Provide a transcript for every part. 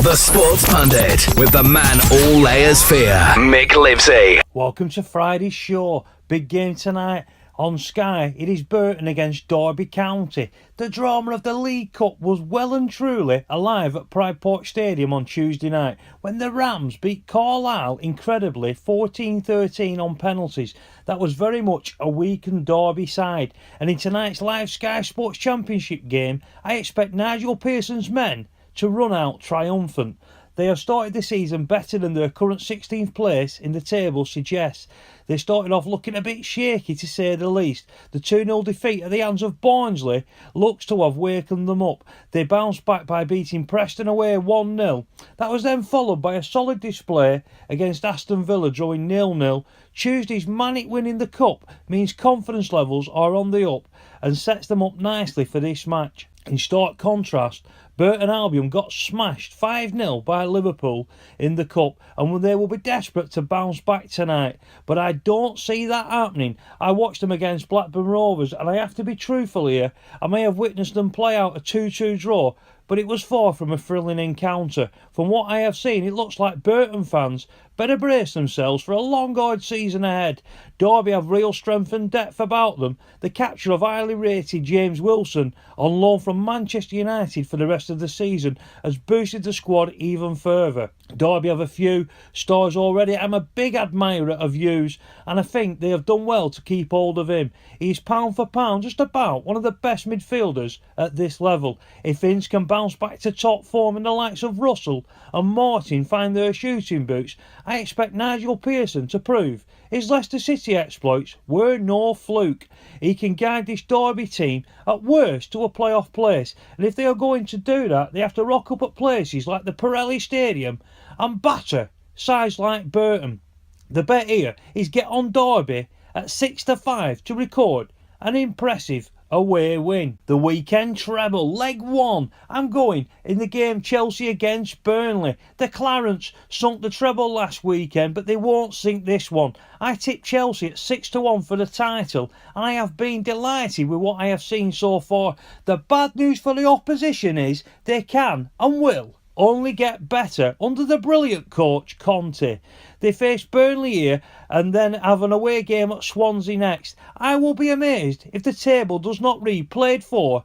The Sports Pundit with the man all layers fear, Mick Livesey. Welcome to Friday's show. Big game tonight on Sky. It is Burton against Derby County. The drama of the League Cup was well and truly alive at Pride Park Stadium on Tuesday night when the Rams beat Carlisle incredibly 14-13 on penalties. That was very much a weakened Derby side. And in tonight's live Sky Sports Championship game, I expect Nigel Pearson's men to run out triumphant. They have started the season better than their current 16th place in the table suggests. They started off looking a bit shaky to say the least. The 2-0 defeat at the hands of Barnsley looks to have wakened them up. They bounced back by beating Preston away 1-0. That was then followed by a solid display against Aston Villa, drawing 0-0. Tuesday's manic win in the Cup means confidence levels are on the up and sets them up nicely for this match. In stark contrast, Burton Albion got smashed 5-0 by Liverpool in the Cup and they will be desperate to bounce back tonight. But I don't see that happening. I watched them against Blackburn Rovers and I have to be truthful here. I may have witnessed them play out a 2-2 draw, but it was far from a thrilling encounter. From what I have seen, it looks like Burton fans better brace themselves for a long, hard season ahead. Derby have real strength and depth about them. The capture of highly rated James Wilson on loan from Manchester United for the rest of the season has boosted the squad even further. Derby have a few stars already. I'm a big admirer of Hughes and I think they have done well to keep hold of him. He's pound for pound just about one of the best midfielders at this level. If Ince can bounce back to top form and the likes of Russell and Martin find their shooting boots, I expect Nigel Pearson to prove his Leicester City exploits were no fluke. He can guide this Derby team at worst to a playoff place, and if they are going to do that, they have to rock up at places like the Pirelli Stadium and batter sides like Burton. The bet here is get on Derby at 6-5 to record an impressive away win. The weekend treble, leg one. I'm going in the game Chelsea against Burnley. The Clarence sunk the treble last weekend, but they won't sink this one. I tipped Chelsea at 6-1 for the title, and I have been delighted with what I have seen so far. The bad news for the opposition is they can and will only get better under the brilliant coach Conte. They face Burnley here and then have an away game at Swansea next. I will be amazed if the table does not read played 1-4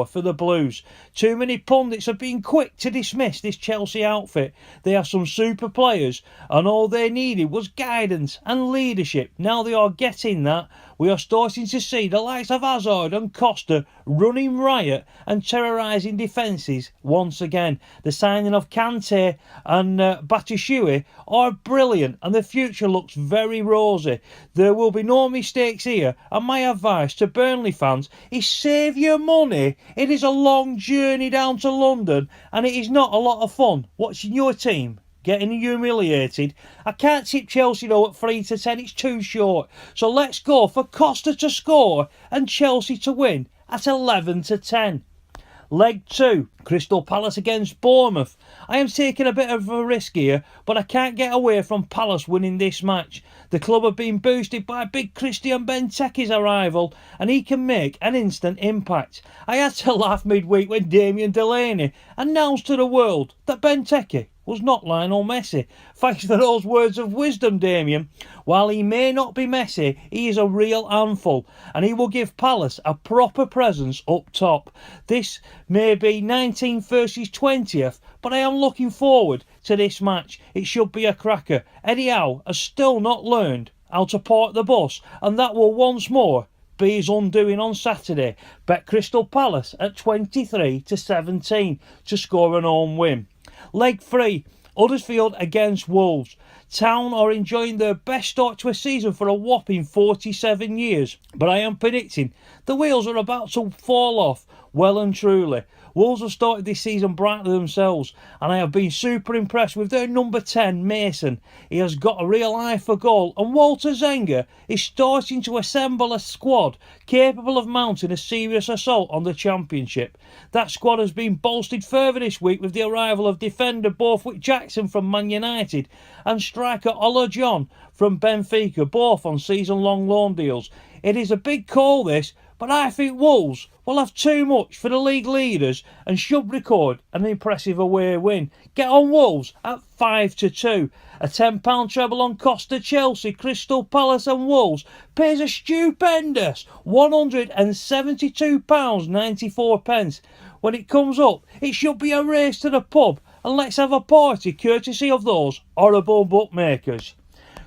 for the Blues. Too many pundits have been quick to dismiss this Chelsea outfit. They have some super players and all they needed was guidance and leadership. Now they are getting that. We are starting to see the likes of Hazard and Costa running riot and terrorising defences once again. The signing of Kante and Batshuayi are brilliant and the future looks very rosy. There will be no mistakes here, and my advice to Burnley fans is save your money. It is a long journey down to London and it is not a lot of fun watching your team getting humiliated. I can't tip Chelsea though at 3-10, it's too short. So let's go for Costa to score and Chelsea to win at 11-10. Leg 2, Crystal Palace against Bournemouth. I am taking a bit of a risk here, but I can't get away from Palace winning this match. The club have been boosted by big Christian Benteke's arrival, and he can make an instant impact. I had to laugh midweek when Damien Delaney announced to the world that Benteke was not Lionel Messi. Thanks for those words of wisdom, Damien. While he may not be Messi, he is a real handful, and he will give Palace a proper presence up top. This may be 19th versus 20th, but I am looking forward to this match. It should be a cracker. Eddie Howe has still not learned how to park the bus, and that will once more be his undoing on Saturday. Bet Crystal Palace at 23-17 to score an home win. Leg 3, Huddersfield against Wolves. Town are enjoying their best start to a season for a whopping 47 years, but I am predicting the wheels are about to fall off well and truly. Wolves have started this season brightly themselves, and I have been super impressed with their number 10, Mason. He has got a real eye for goal, and Walter Zenga is starting to assemble a squad capable of mounting a serious assault on the Championship. That squad has been bolstered further this week with the arrival of defender Borthwick Jackson from Man United and striker Ola John from Benfica, both on season-long loan deals. It is a big call this, but I think Wolves will have too much for the league leaders and should record an impressive away win. Get on Wolves at 5-2. A £10 treble on Costa, Chelsea, Crystal Palace and Wolves pays a stupendous £172.94. When it comes up, it should be a race to the pub, and let's have a party courtesy of those horrible bookmakers.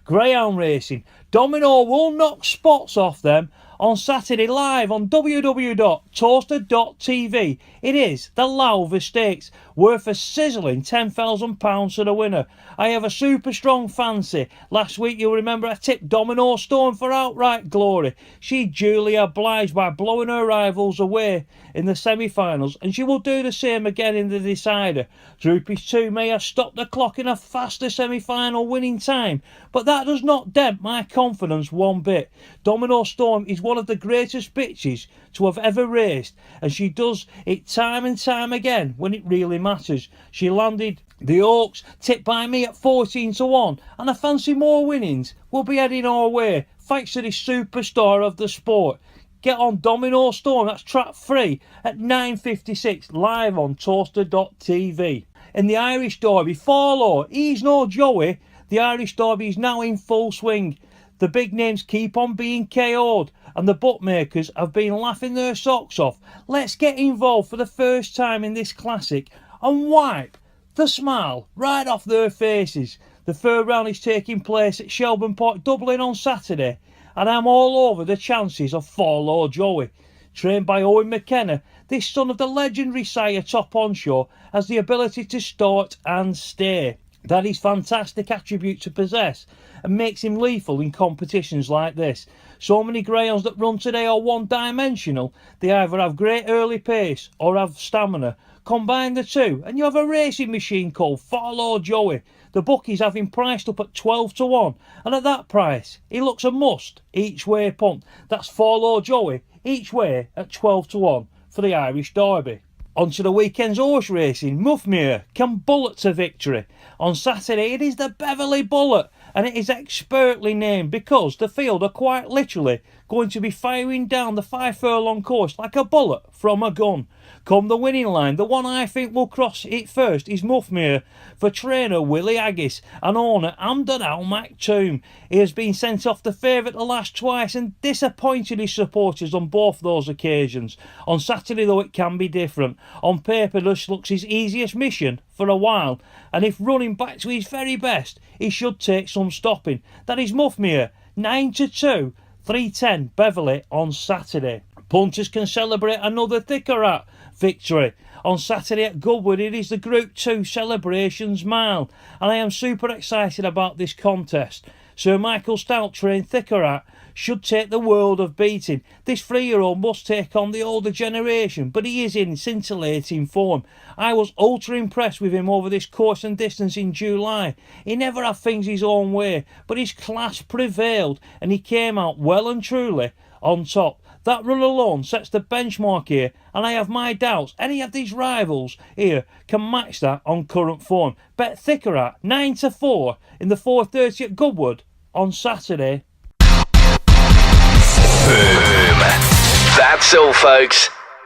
Greyhound racing. Domino will knock spots off them on Saturday live on www.toaster.tv. It is the Lowther Stakes, worth a sizzling £10,000 to the winner. I have a super strong fancy. Last week you'll remember I tipped Domino Storm for outright glory. She duly obliged by blowing her rivals away in the semi-finals, and she will do the same again in the decider. Droopy's 2 may have stopped the clock in a faster semi-final winning time, but that does not dent my confidence one bit. Domino Storm is one of the greatest bitches to have ever raced, and she does it time and time again when it really matters. She landed the Oaks, tipped by me at 14-1, and I fancy more winnings will be heading our way thanks to this superstar of the sport. Get on Domino Storm, that's track 3 at 9:56 live on toaster.tv. In the Irish Derby, Farlow, he's no Joey. The Irish Derby is now in full swing. The big names keep on being KO'd, and the bookmakers have been laughing their socks off. Let's get involved for the first time in this classic and wipe the smile right off their faces. The third round is taking place at Shelbourne Park, Dublin on Saturday, and I'm all over the chances of Farlow Joey. Trained by Owen McKenna, this son of the legendary sire Top Onshaw has the ability to start and stay. That is fantastic attribute to possess and makes him lethal in competitions like this. So many greyhounds that run today are one-dimensional. They either have great early pace or have stamina. Combine the two and you have a racing machine called Farlow Joey. The bookies have him priced up at 12-1, and at that price he looks a must each way punt. That's Farlow Joey each way at 12-1 for the Irish Derby. On to the weekend's horse racing. Muffmere can bullet to victory. On Saturday it is the Beverley Bullet, and it is expertly named because the field are quite literally going to be firing down the 5 furlong course like a bullet from a gun. Come the winning line, the one I think will cross it first is Muffmere for trainer Willie Haggis and owner Amden Al Maktoum. He has been sent off the favourite the last twice and disappointed his supporters on both those occasions. On Saturday though it can be different. On paper this looks his easiest mission for a while, and if running back to his very best he should take some stopping. That is Muffmere 9-2, 310 Beverley on Saturday. Punters can celebrate another Thickerat victory. On Saturday at Goodwood it is the Group 2 Celebrations Mile, and I am super excited about this contest. Sir Michael Stout trained Thickerat should take the world of beating. This 3-year-old must take on the older generation, but he is in scintillating form. I was ultra impressed with him over this course and distance in July. He never had things his own way, but his class prevailed and he came out well and truly on top. That run alone sets the benchmark here, and I have my doubts any of these rivals here can match that on current form. Bet Thickerat 9-4 in the 4:30 at Goodwood on Saturday. Boom. That's all, folks.